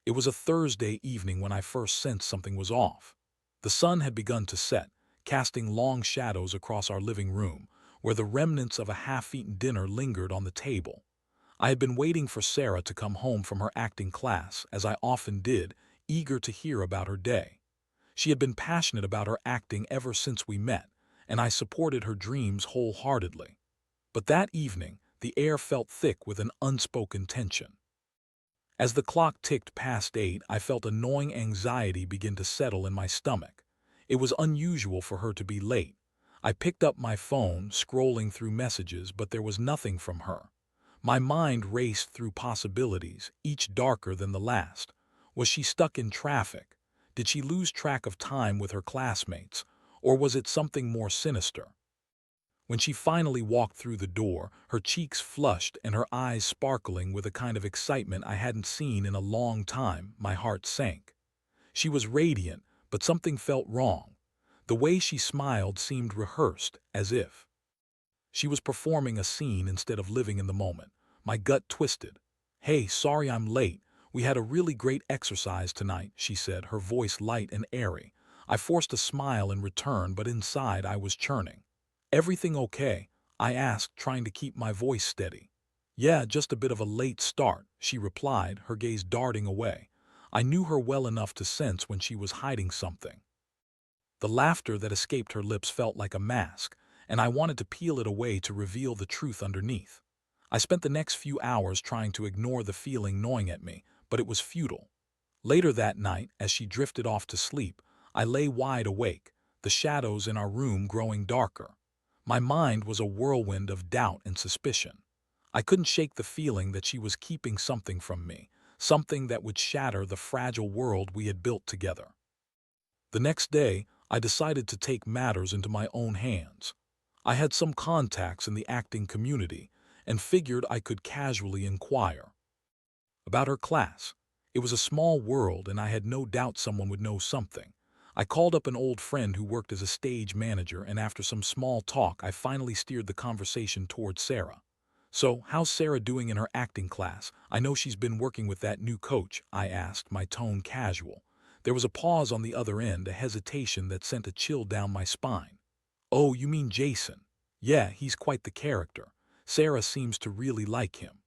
It was a Thursday evening when I first sensed something was off. The sun had begun to set, casting long shadows across our living room, where the remnants of a half-eaten dinner lingered on the table. I had been waiting for Sarah to come home from her acting class, as I often did, eager to hear about her day. She had been passionate about her acting ever since we met, and I supported her dreams wholeheartedly. But that evening, the air felt thick with an unspoken tension. As the clock ticked past 8, I felt a gnawing anxiety begin to settle in my stomach. It was unusual for her to be late. I picked up my phone, scrolling through messages, but there was nothing from her. My mind raced through possibilities, each darker than the last. Was she stuck in traffic? Did she lose track of time with her classmates? Or was it something more sinister? When she finally walked through the door, her cheeks flushed and her eyes sparkling with a kind of excitement I hadn't seen in a long time, my heart sank. She was radiant, but something felt wrong. The way she smiled seemed rehearsed, as if she was performing a scene instead of living in the moment. My gut twisted. "Hey, sorry I'm late. We had a really great exercise tonight," she said, her voice light and airy. I forced a smile in return, but inside I was churning. "Everything okay?" I asked, trying to keep my voice steady. "Yeah, just a bit of a late start," she replied, her gaze darting away. I knew her well enough to sense when she was hiding something. The laughter that escaped her lips felt like a mask, and I wanted to peel it away to reveal the truth underneath. I spent the next few hours trying to ignore the feeling gnawing at me, but it was futile. Later that night, as she drifted off to sleep, I lay wide awake, the shadows in our room growing darker. My mind was a whirlwind of doubt and suspicion. I couldn't shake the feeling that she was keeping something from me, something that would shatter the fragile world we had built together. The next day, I decided to take matters into my own hands. I had some contacts in the acting community and figured I could casually inquire about her class. It was a small world, and I had no doubt someone would know something. I called up an old friend who worked as a stage manager, and after some small talk, I finally steered the conversation toward Sarah. "So, how's Sarah doing in her acting class? I know she's been working with that new coach," I asked, my tone casual. There was a pause on the other end, a hesitation that sent a chill down my spine. "Oh, you mean Jason? Yeah, he's quite the character. Sarah seems to really like him."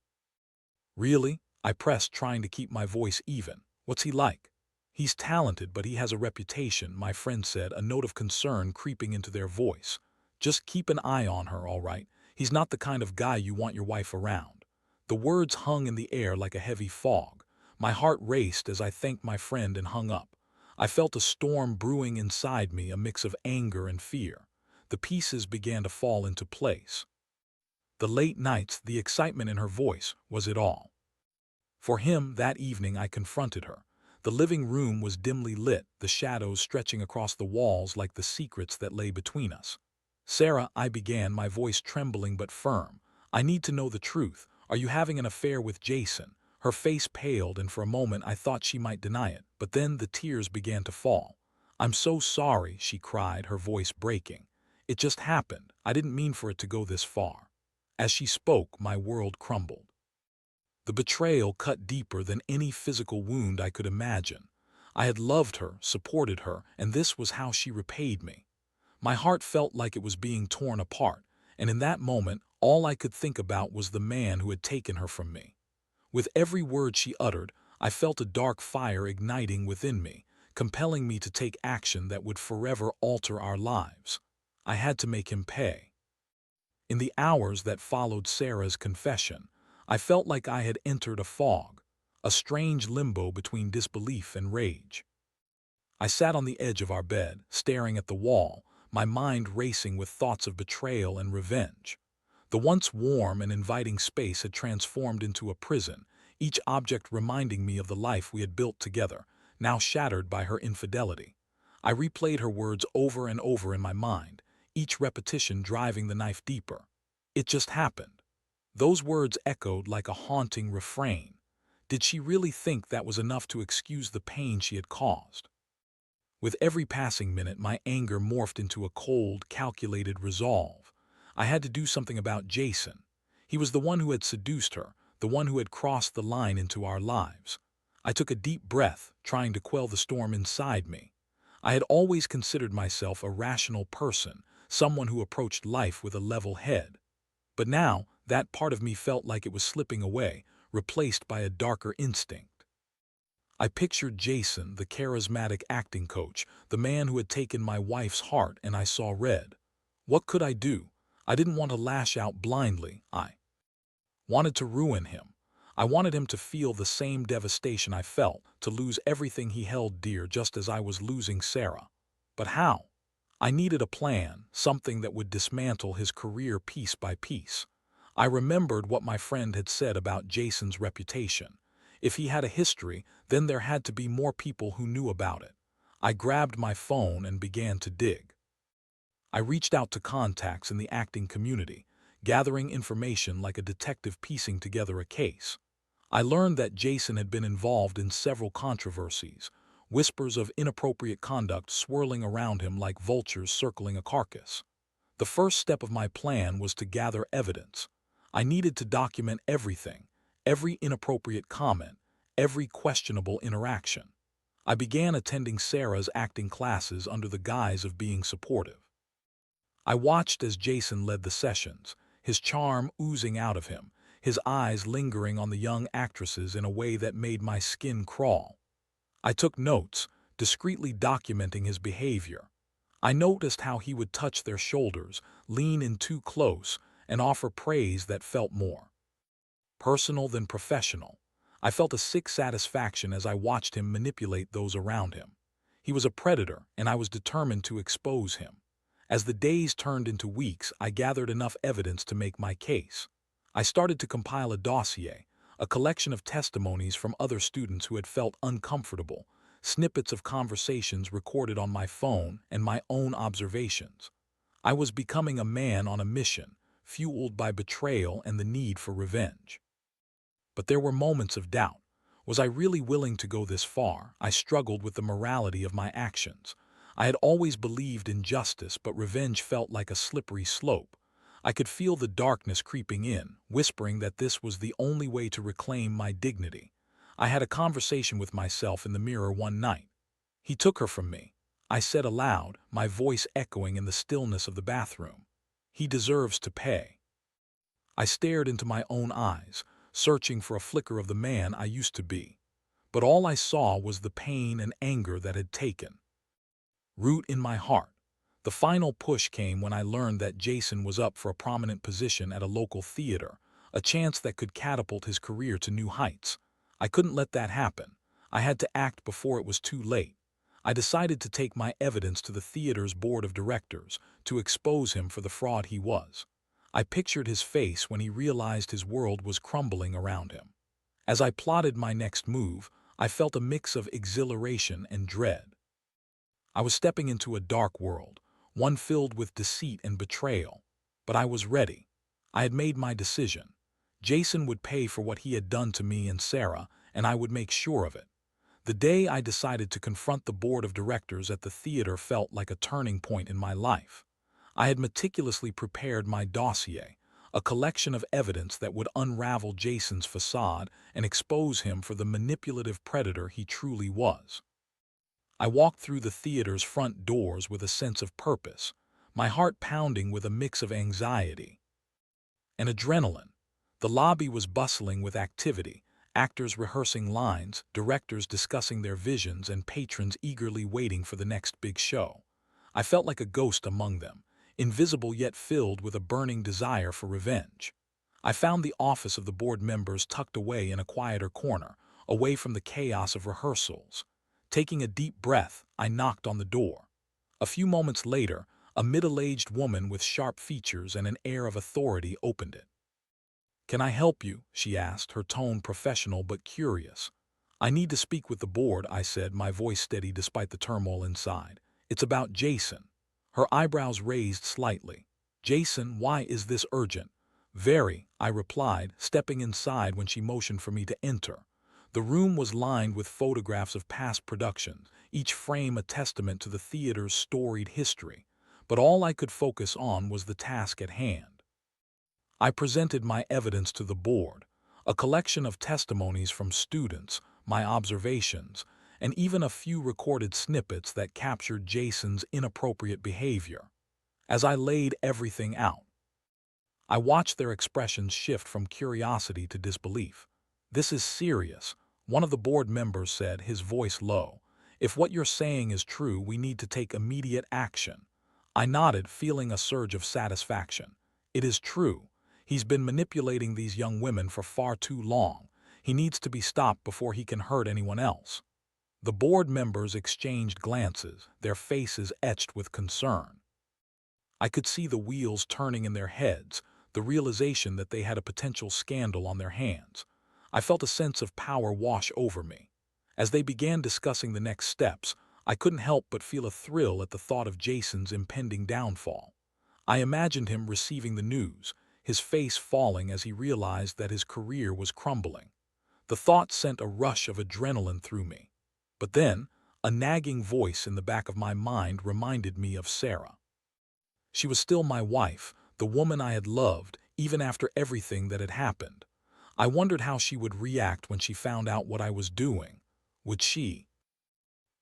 "Really?" I pressed, trying to keep my voice even. "What's he like?" "He's talented, but he has a reputation," my friend said, a note of concern creeping into their voice. "Just keep an eye on her, all right? He's not the kind of guy you want your wife around." The words hung in the air like a heavy fog. My heart raced as I thanked my friend and hung up. I felt a storm brewing inside me, a mix of anger and fear. The pieces began to fall into place. The late nights, the excitement in her voice, was it all? For him, that evening I confronted her. The living room was dimly lit, the shadows stretching across the walls like the secrets that lay between us. "Sarah," I began, my voice trembling but firm, "I need to know the truth. Are you having an affair with Jason?" Her face paled, and for a moment I thought she might deny it, but then the tears began to fall. "I'm so sorry," she cried, her voice breaking. "It just happened. I didn't mean for it to go this far." As she spoke, my world crumbled. The betrayal cut deeper than any physical wound I could imagine. I had loved her, supported her, and this was how she repaid me. My heart felt like it was being torn apart, and in that moment, all I could think about was the man who had taken her from me. With every word she uttered, I felt a dark fire igniting within me, compelling me to take action that would forever alter our lives. I had to make him pay. In the hours that followed Sarah's confession, I felt like I had entered a fog, a strange limbo between disbelief and rage. I sat on the edge of our bed, staring at the wall, my mind racing with thoughts of betrayal and revenge. The once warm and inviting space had transformed into a prison, each object reminding me of the life we had built together, now shattered by her infidelity. I replayed her words over and over in my mind, each repetition driving the knife deeper. "It just happened." Those words echoed like a haunting refrain. Did she really think that was enough to excuse the pain she had caused? With every passing minute, my anger morphed into a cold, calculated resolve. I had to do something about Jason. He was the one who had seduced her, the one who had crossed the line into our lives. I took a deep breath, trying to quell the storm inside me. I had always considered myself a rational person, someone who approached life with a level head. But now, that part of me felt like it was slipping away, replaced by a darker instinct. I pictured Jason, the charismatic acting coach, the man who had taken my wife's heart, and I saw red. What could I do? I didn't want to lash out blindly. I wanted to ruin him. I wanted him to feel the same devastation I felt, to lose everything he held dear just as I was losing Sarah. But how? I needed a plan, something that would dismantle his career piece by piece. I remembered what my friend had said about Jason's reputation. If he had a history, then there had to be more people who knew about it. I grabbed my phone and began to dig. I reached out to contacts in the acting community, gathering information like a detective piecing together a case. I learned that Jason had been involved in several controversies, whispers of inappropriate conduct swirling around him like vultures circling a carcass. The first step of my plan was to gather evidence. I needed to document everything, every inappropriate comment, every questionable interaction. I began attending Sarah's acting classes under the guise of being supportive. I watched as Jason led the sessions, his charm oozing out of him, his eyes lingering on the young actresses in a way that made my skin crawl. I took notes, discreetly documenting his behavior. I noticed how he would touch their shoulders, lean in too close, and offer praise that felt more personal than professional. I felt a sick satisfaction as I watched him manipulate those around him. He was a predator, and I was determined to expose him. As the days turned into weeks, I gathered enough evidence to make my case. I started to compile a dossier, a collection of testimonies from other students who had felt uncomfortable, snippets of conversations recorded on my phone, and my own observations. I was becoming a man on a mission, fueled by betrayal and the need for revenge. But there were moments of doubt. Was I really willing to go this far? I struggled with the morality of my actions. I had always believed in justice, but revenge felt like a slippery slope. I could feel the darkness creeping in, whispering that this was the only way to reclaim my dignity. I had a conversation with myself in the mirror one night. He took her from me. I said aloud, my voice echoing in the stillness of the bathroom. He deserves to pay. I stared into my own eyes, searching for a flicker of the man I used to be. But all I saw was the pain and anger that had taken root in my heart. The final push came when I learned that Jason was up for a prominent position at a local theater, a chance that could catapult his career to new heights. I couldn't let that happen. I had to act before it was too late. I decided to take my evidence to the theater's board of directors to expose him for the fraud he was. I pictured his face when he realized his world was crumbling around him. As I plotted my next move, I felt a mix of exhilaration and dread. I was stepping into a dark world, one filled with deceit and betrayal. But I was ready. I had made my decision. Jason would pay for what he had done to me and Sarah, and I would make sure of it. The day I decided to confront the board of directors at the theater felt like a turning point in my life. I had meticulously prepared my dossier, a collection of evidence that would unravel Jason's facade and expose him for the manipulative predator he truly was. I walked through the theater's front doors with a sense of purpose, my heart pounding with a mix of anxiety and adrenaline. The lobby was bustling with activity, actors rehearsing lines, directors discussing their visions, and patrons eagerly waiting for the next big show. I felt like a ghost among them, invisible yet filled with a burning desire for revenge. I found the office of the board members tucked away in a quieter corner, away from the chaos of rehearsals. Taking a deep breath, I knocked on the door. A few moments later, a middle-aged woman with sharp features and an air of authority opened it. "Can I help you?" she asked, her tone professional but curious. "I need to speak with the board," I said, my voice steady despite the turmoil inside. "It's about Jason." Her eyebrows raised slightly. "Jason, why is this urgent?" "Very," I replied, stepping inside when she motioned for me to enter. The room was lined with photographs of past productions, each frame a testament to the theater's storied history. But all I could focus on was the task at hand. I presented my evidence to the board, a collection of testimonies from students, my observations, and even a few recorded snippets that captured Jason's inappropriate behavior. As I laid everything out, I watched their expressions shift from curiosity to disbelief. "This is serious," one of the board members said, his voice low. "If what you're saying is true, we need to take immediate action." I nodded, feeling a surge of satisfaction. "It is true. He's been manipulating these young women for far too long. He needs to be stopped before he can hurt anyone else." The board members exchanged glances, their faces etched with concern. I could see the wheels turning in their heads, the realization that they had a potential scandal on their hands. I felt a sense of power wash over me. As they began discussing the next steps, I couldn't help but feel a thrill at the thought of Jason's impending downfall. I imagined him receiving the news, his face falling as he realized that his career was crumbling. The thought sent a rush of adrenaline through me. But then, a nagging voice in the back of my mind reminded me of Sarah. She was still my wife, the woman I had loved, even after everything that had happened. I wondered how she would react when she found out what I was doing. Would she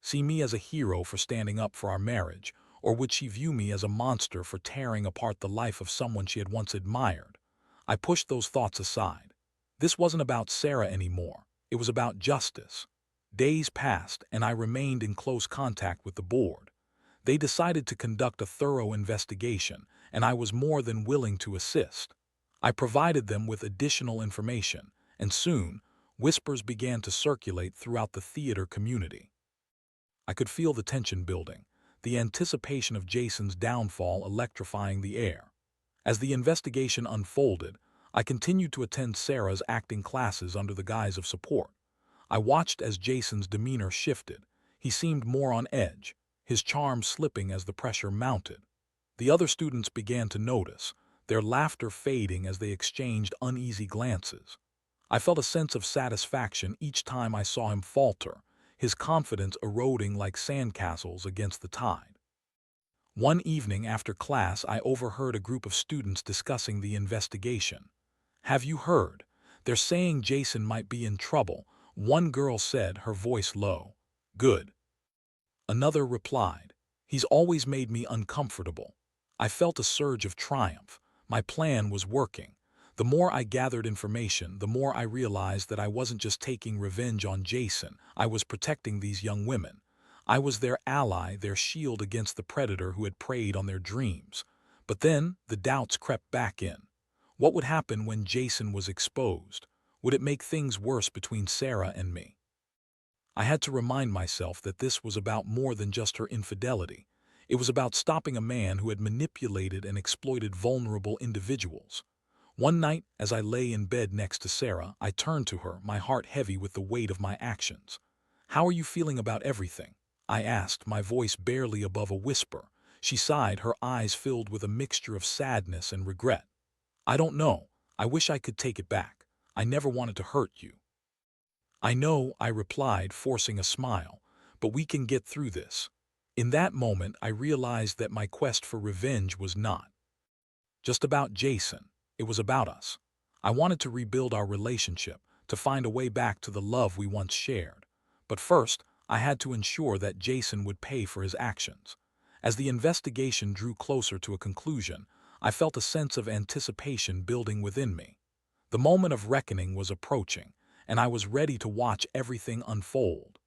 see me as a hero for standing up for our marriage, or would she view me as a monster for tearing apart the life of someone she had once admired? I pushed those thoughts aside. This wasn't about Sarah anymore. It was about justice. Days passed, and I remained in close contact with the board. They decided to conduct a thorough investigation, and I was more than willing to assist. I provided them with additional information, and soon, whispers began to circulate throughout the theater community. I could feel the tension building, the anticipation of Jason's downfall electrifying the air. As the investigation unfolded, I continued to attend Sarah's acting classes under the guise of support. I watched as Jason's demeanor shifted. He seemed more on edge, his charm slipping as the pressure mounted. The other students began to notice, their laughter fading as they exchanged uneasy glances. I felt a sense of satisfaction each time I saw him falter, his confidence eroding like sandcastles against the tide. One evening after class, I overheard a group of students discussing the investigation. "Have you heard? They're saying Jason might be in trouble," one girl said, her voice low. "Good," another replied. "He's always made me uncomfortable." I felt a surge of triumph. My plan was working. The more I gathered information, the more I realized that I wasn't just taking revenge on Jason, I was protecting these young women. I was their ally, their shield against the predator who had preyed on their dreams. But then, the doubts crept back in. What would happen when Jason was exposed? Would it make things worse between Sarah and me? I had to remind myself that this was about more than just her infidelity. It was about stopping a man who had manipulated and exploited vulnerable individuals. One night, as I lay in bed next to Sarah, I turned to her, my heart heavy with the weight of my actions. "How are you feeling about everything?" I asked, my voice barely above a whisper. She sighed, her eyes filled with a mixture of sadness and regret. "I don't know. I wish I could take it back. I never wanted to hurt you." "I know," I replied, forcing a smile, "but we can get through this." In that moment, I realized that my quest for revenge was not just about Jason. It was about us. I wanted to rebuild our relationship, to find a way back to the love we once shared. But first, I had to ensure that Jason would pay for his actions. As the investigation drew closer to a conclusion, I felt a sense of anticipation building within me. The moment of reckoning was approaching, and I was ready to watch everything unfold.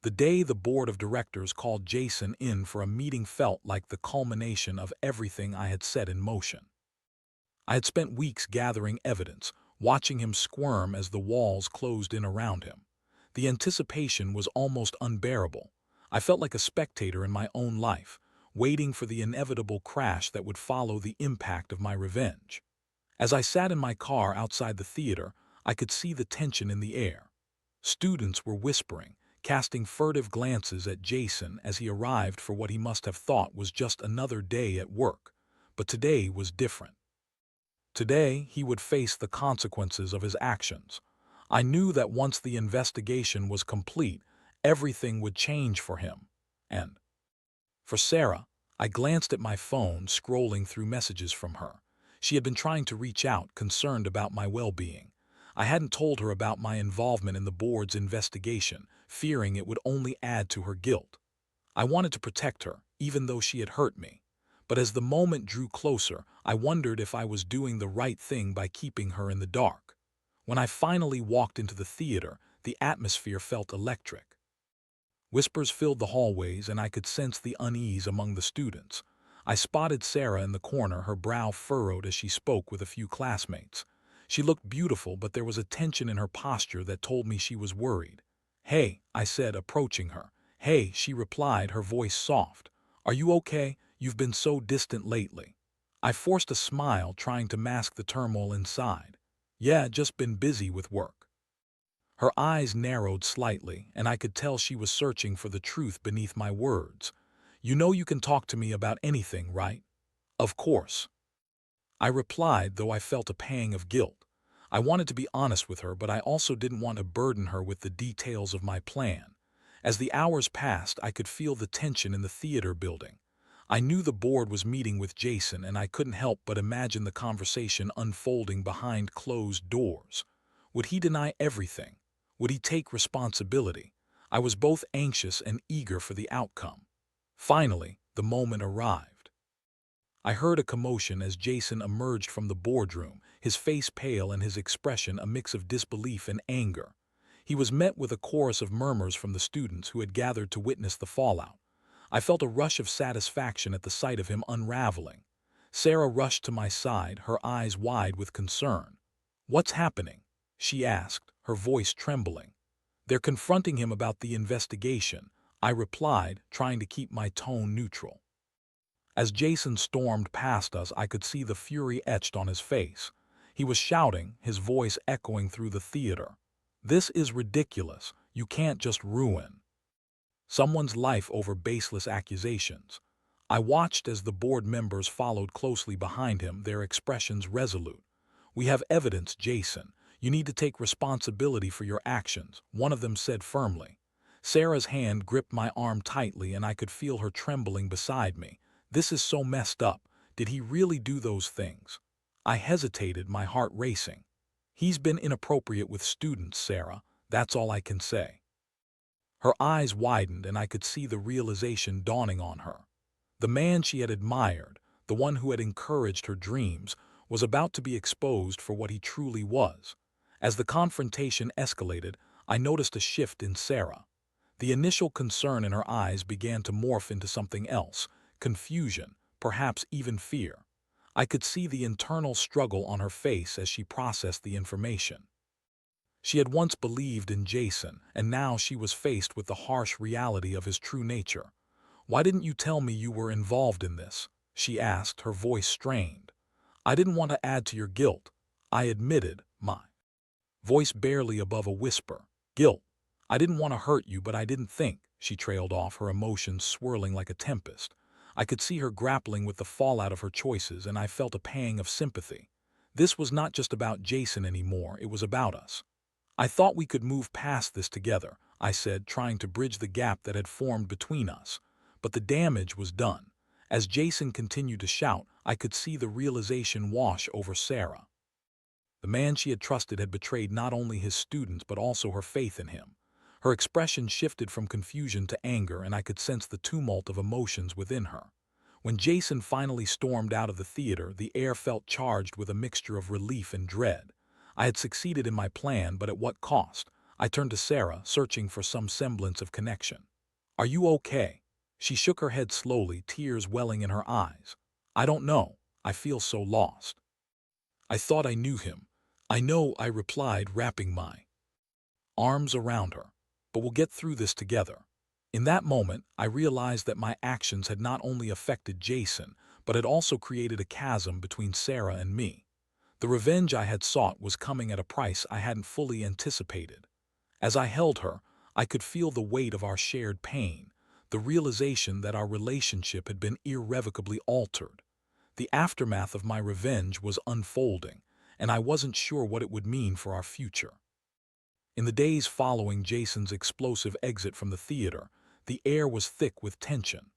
The day the board of directors called Jason in for a meeting felt like the culmination of everything I had set in motion. I had spent weeks gathering evidence, watching him squirm as the walls closed in around him. The anticipation was almost unbearable. I felt like a spectator in my own life, waiting for the inevitable crash that would follow the impact of my revenge. As I sat in my car outside the theater, I could see the tension in the air. Students were whispering, casting furtive glances at Jason as he arrived for what he must have thought was just another day at work. But today was different. Today, he would face the consequences of his actions. I knew that once the investigation was complete, everything would change for him. And for Sarah, I glanced at my phone, scrolling through messages from her. She had been trying to reach out, concerned about my well-being. I hadn't told her about my involvement in the board's investigation, fearing it would only add to her guilt. I wanted to protect her, even though she had hurt me. But as the moment drew closer, I wondered if I was doing the right thing by keeping her in the dark. When I finally walked into the theater, the atmosphere felt electric. Whispers filled the hallways, and I could sense the unease among the students. I spotted Sarah in the corner, her brow furrowed as she spoke with a few classmates. She looked beautiful, but there was a tension in her posture that told me she was worried. "Hey," I said, approaching her. "Hey," she replied, her voice soft. "Are you okay? You've been so distant lately." I forced a smile, trying to mask the turmoil inside. "Yeah, just been busy with work." Her eyes narrowed slightly, and I could tell she was searching for the truth beneath my words. "You know you can talk to me about anything, right?" "Of course," I replied, though I felt a pang of guilt. I wanted to be honest with her, but I also didn't want to burden her with the details of my plan. As the hours passed, I could feel the tension in the theater building. I knew the board was meeting with Jason, and I couldn't help but imagine the conversation unfolding behind closed doors. Would he deny everything? Would he take responsibility? I was both anxious and eager for the outcome. Finally, the moment arrived. I heard a commotion as Jason emerged from the boardroom, his face pale and his expression a mix of disbelief and anger. He was met with a chorus of murmurs from the students who had gathered to witness the fallout. I felt a rush of satisfaction at the sight of him unraveling. Sarah rushed to my side, her eyes wide with concern. "What's happening?" she asked, her voice trembling. "They're confronting him about the investigation," I replied, trying to keep my tone neutral. As Jason stormed past us, I could see the fury etched on his face. He was shouting, his voice echoing through the theater. "This is ridiculous. You can't just ruin someone's life over baseless accusations." I watched as the board members followed closely behind him, their expressions resolute. "We have evidence, Jason. You need to take responsibility for your actions," one of them said firmly. Sarah's hand gripped my arm tightly, and I could feel her trembling beside me. "This is so messed up. Did he really do those things?" I hesitated, my heart racing. "He's been inappropriate with students, Sarah. That's all I can say." Her eyes widened, and I could see the realization dawning on her. The man she had admired, the one who had encouraged her dreams, was about to be exposed for what he truly was. As the confrontation escalated, I noticed a shift in Sarah. The initial concern in her eyes began to morph into something else, confusion, perhaps even fear. I could see the internal struggle on her face as she processed the information. She had once believed in Jason, and now she was faced with the harsh reality of his true nature. "Why didn't you tell me you were involved in this?" she asked, her voice strained. "I didn't want to add to your guilt," I admitted, my voice barely above a whisper. "Guilt. I didn't want to hurt you, but I didn't think," she trailed off, her emotions swirling like a tempest. I could see her grappling with the fallout of her choices, and I felt a pang of sympathy. This was not just about Jason anymore, it was about us. "I thought we could move past this together," I said, trying to bridge the gap that had formed between us. But the damage was done. As Jason continued to shout, I could see the realization wash over Sarah. The man she had trusted had betrayed not only his students but also her faith in him. Her expression shifted from confusion to anger, and I could sense the tumult of emotions within her. When Jason finally stormed out of the theater, the air felt charged with a mixture of relief and dread. I had succeeded in my plan, but at what cost? I turned to Sarah, searching for some semblance of connection. "Are you okay?" She shook her head slowly, tears welling in her eyes. "I don't know. I feel so lost." "I thought I knew him." "I know," I replied, wrapping my arms around her. "But we'll get through this together." In that moment, I realized that my actions had not only affected Jason, but had also created a chasm between Sarah and me. The revenge I had sought was coming at a price I hadn't fully anticipated. As I held her, I could feel the weight of our shared pain, the realization that our relationship had been irrevocably altered. The aftermath of my revenge was unfolding, and I wasn't sure what it would mean for our future. In the days following Jason's explosive exit from the theater, the air was thick with tension.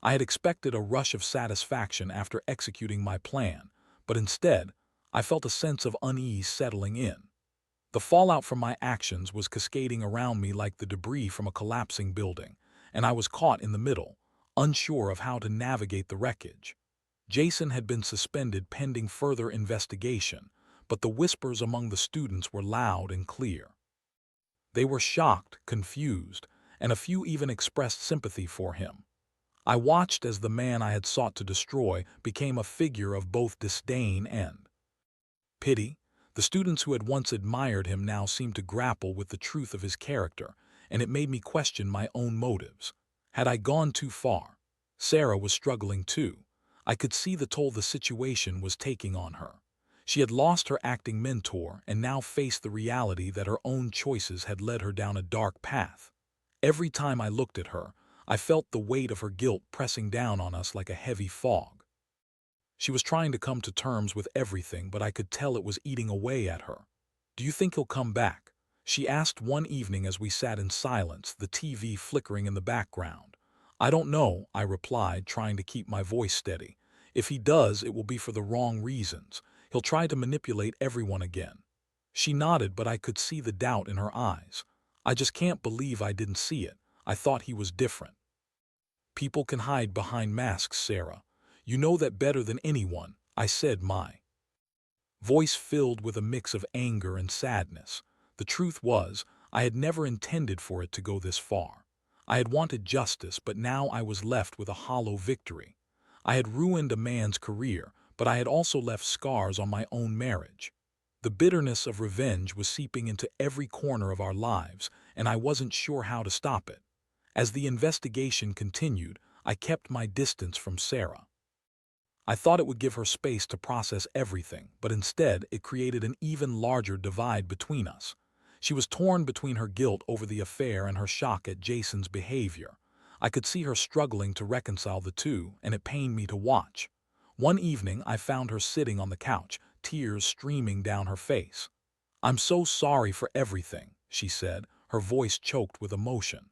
I had expected a rush of satisfaction after executing my plan, but instead, I felt a sense of unease settling in. The fallout from my actions was cascading around me like the debris from a collapsing building, and I was caught in the middle, unsure of how to navigate the wreckage. Jason had been suspended pending further investigation, but the whispers among the students were loud and clear. They were shocked, confused, and a few even expressed sympathy for him. I watched as the man I had sought to destroy became a figure of both disdain and pity. The students who had once admired him now seemed to grapple with the truth of his character, and it made me question my own motives. Had I gone too far? Sarah was struggling too. I could see the toll the situation was taking on her. She had lost her acting mentor and now faced the reality that her own choices had led her down a dark path. Every time I looked at her, I felt the weight of her guilt pressing down on us like a heavy fog. She was trying to come to terms with everything, but I could tell it was eating away at her. "Do you think he'll come back?" she asked one evening as we sat in silence, the TV flickering in the background. "I don't know," I replied, trying to keep my voice steady. "If he does, it will be for the wrong reasons. He'll try to manipulate everyone again." She nodded, but I could see the doubt in her eyes. "I just can't believe I didn't see it. I thought he was different." "People can hide behind masks, Sarah. You know that better than anyone," I said, my voice filled with a mix of anger and sadness. The truth was, I had never intended for it to go this far. I had wanted justice, but now I was left with a hollow victory. I had ruined a man's career, but I had also left scars on my own marriage. The bitterness of revenge was seeping into every corner of our lives, and I wasn't sure how to stop it. As the investigation continued, I kept my distance from Sarah. I thought it would give her space to process everything, but instead it created an even larger divide between us. She was torn between her guilt over the affair and her shock at Jason's behavior. I could see her struggling to reconcile the two, and it pained me to watch. One evening, I found her sitting on the couch, tears streaming down her face. "I'm so sorry for everything," she said, her voice choked with emotion.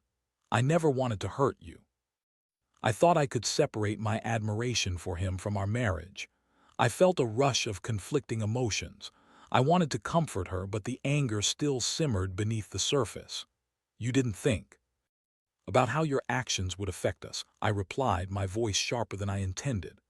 "I never wanted to hurt you. I thought I could separate my admiration for him from our marriage." I felt a rush of conflicting emotions. I wanted to comfort her, but the anger still simmered beneath the surface. "You didn't think about how your actions would affect us," I replied, my voice sharper than I intended.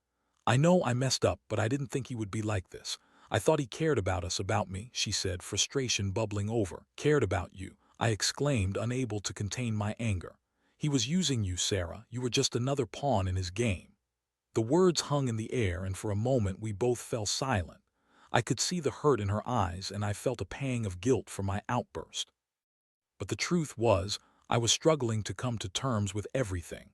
"I know I messed up, but I didn't think he would be like this. I thought he cared about us, about me," she said, frustration bubbling over. "Cared about you," I exclaimed, unable to contain my anger. "He was using you, Sarah. You were just another pawn in his game." The words hung in the air, and for a moment we both fell silent. I could see the hurt in her eyes, and I felt a pang of guilt for my outburst. But the truth was, I was struggling to come to terms with everything.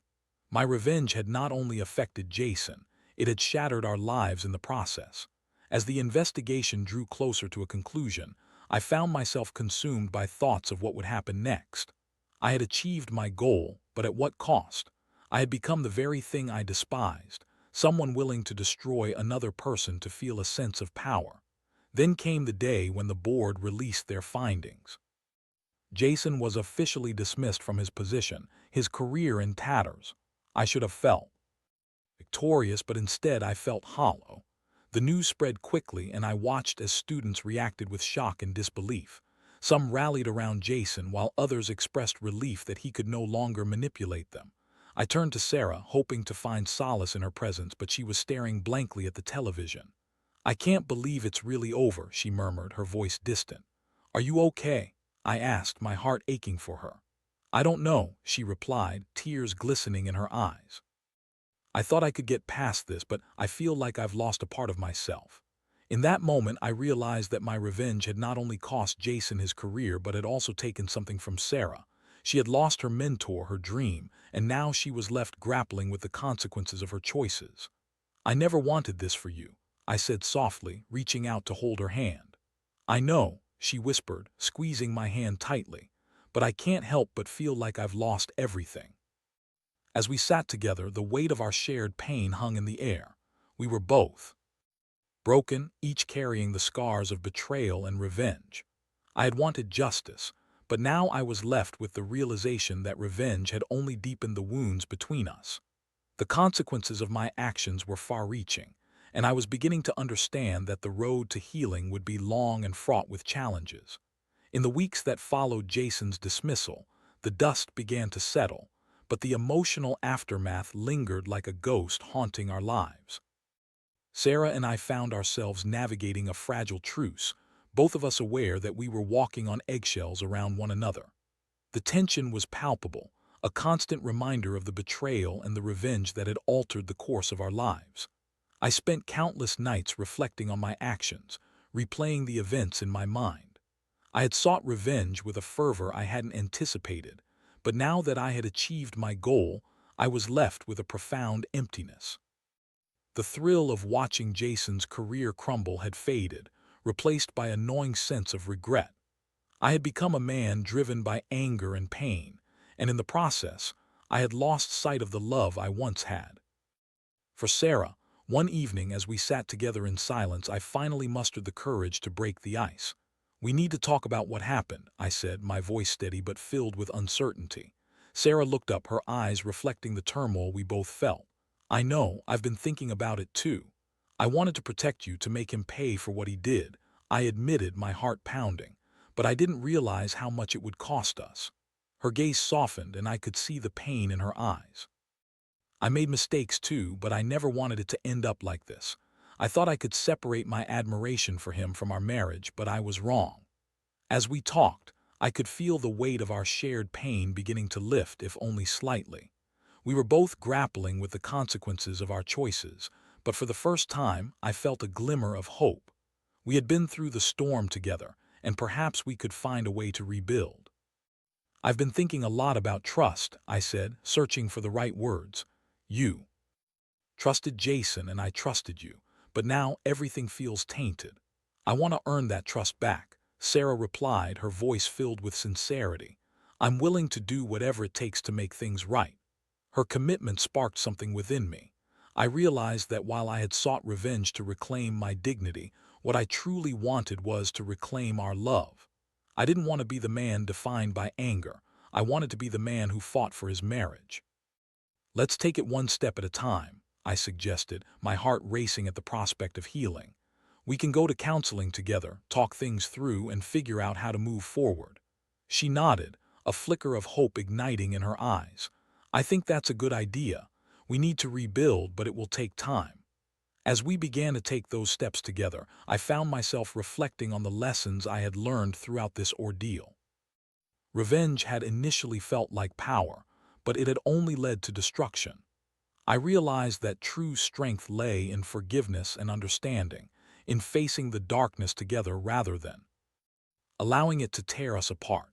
My revenge had not only affected Jason, it had shattered our lives in the process. As the investigation drew closer to a conclusion, I found myself consumed by thoughts of what would happen next. I had achieved my goal, but at what cost? I had become the very thing I despised, someone willing to destroy another person to feel a sense of power. Then came the day when the board released their findings. Jason was officially dismissed from his position, his career in tatters. I should have felt victorious, but instead I felt hollow. The news spread quickly, and I watched as students reacted with shock and disbelief. Some rallied around Jason, while others expressed relief that he could no longer manipulate them. I turned to Sarah, hoping to find solace in her presence, but she was staring blankly at the television. "I can't believe it's really over," she murmured, her voice distant. "Are you okay?" I asked, my heart aching for her. "I don't know," she replied, tears glistening in her eyes. "I thought I could get past this, but I feel like I've lost a part of myself." In that moment, I realized that my revenge had not only cost Jason his career, but had also taken something from Sarah. She had lost her mentor, her dream, and now she was left grappling with the consequences of her choices. "I never wanted this for you," I said softly, reaching out to hold her hand. "I know," she whispered, squeezing my hand tightly, "but I can't help but feel like I've lost everything." As we sat together, the weight of our shared pain hung in the air. We were both broken, each carrying the scars of betrayal and revenge. I had wanted justice, but now I was left with the realization that revenge had only deepened the wounds between us. The consequences of my actions were far-reaching, and I was beginning to understand that the road to healing would be long and fraught with challenges. In the weeks that followed Jason's dismissal, the dust began to settle, but the emotional aftermath lingered like a ghost haunting our lives. Sarah and I found ourselves navigating a fragile truce, both of us aware that we were walking on eggshells around one another. The tension was palpable, a constant reminder of the betrayal and the revenge that had altered the course of our lives. I spent countless nights reflecting on my actions, replaying the events in my mind. I had sought revenge with a fervor I hadn't anticipated, but now that I had achieved my goal, I was left with a profound emptiness. The thrill of watching Jason's career crumble had faded, replaced by a gnawing sense of regret. I had become a man driven by anger and pain, and in the process, I had lost sight of the love I once had. For Sarah, one evening as we sat together in silence, I finally mustered the courage to break the ice. "We need to talk about what happened," I said, my voice steady but filled with uncertainty. Sarah looked up, her eyes reflecting the turmoil we both felt. "I know, I've been thinking about it too. I wanted to protect you, to make him pay for what he did," I admitted, my heart pounding. "But I didn't realize how much it would cost us." Her gaze softened, and I could see the pain in her eyes. "I made mistakes too, but I never wanted it to end up like this. I thought I could separate my admiration for him from our marriage, but I was wrong." As we talked, I could feel the weight of our shared pain beginning to lift, if only slightly. We were both grappling with the consequences of our choices, but for the first time, I felt a glimmer of hope. We had been through the storm together, and perhaps we could find a way to rebuild. "I've been thinking a lot about trust," I said, searching for the right words. "You trusted Jason and I trusted you, but now everything feels tainted. I want to earn that trust back," Sarah replied, her voice filled with sincerity. "I'm willing to do whatever it takes to make things right." Her commitment sparked something within me. I realized that while I had sought revenge to reclaim my dignity, what I truly wanted was to reclaim our love. I didn't want to be the man defined by anger. I wanted to be the man who fought for his marriage. "Let's take it one step at a time," I suggested, my heart racing at the prospect of healing. "We can go to counseling together, talk things through, and figure out how to move forward." She nodded, a flicker of hope igniting in her eyes. "I think that's a good idea. We need to rebuild, but it will take time." As we began to take those steps together, I found myself reflecting on the lessons I had learned throughout this ordeal. Revenge had initially felt like power, but it had only led to destruction. I realized that true strength lay in forgiveness and understanding, in facing the darkness together rather than allowing it to tear us apart.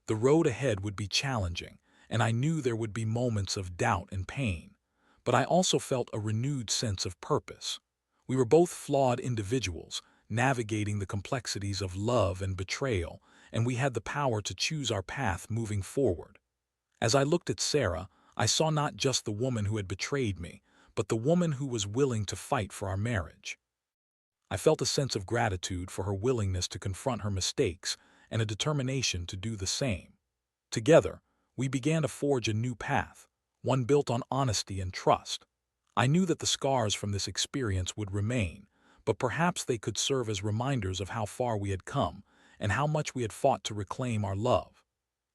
The road ahead would be challenging, and I knew there would be moments of doubt and pain, but I also felt a renewed sense of purpose. We were both flawed individuals, navigating the complexities of love and betrayal, and we had the power to choose our path moving forward. As I looked at Sarah, I saw not just the woman who had betrayed me, but the woman who was willing to fight for our marriage. I felt a sense of gratitude for her willingness to confront her mistakes and a determination to do the same. Together, we began to forge a new path, one built on honesty and trust. I knew that the scars from this experience would remain, but perhaps they could serve as reminders of how far we had come and how much we had fought to reclaim our love.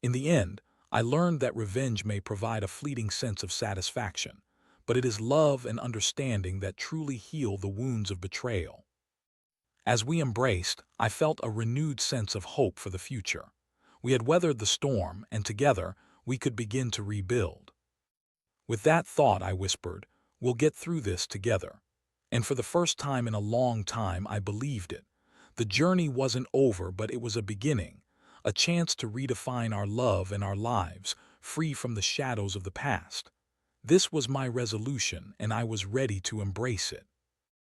In the end, I learned that revenge may provide a fleeting sense of satisfaction, but it is love and understanding that truly heal the wounds of betrayal. As we embraced, I felt a renewed sense of hope for the future. We had weathered the storm, and together, we could begin to rebuild. "With that thought," I whispered, "we'll get through this together." And for the first time in a long time, I believed it. The journey wasn't over, but it was a beginning, a chance to redefine our love and our lives, free from the shadows of the past. This was my resolution, and I was ready to embrace it.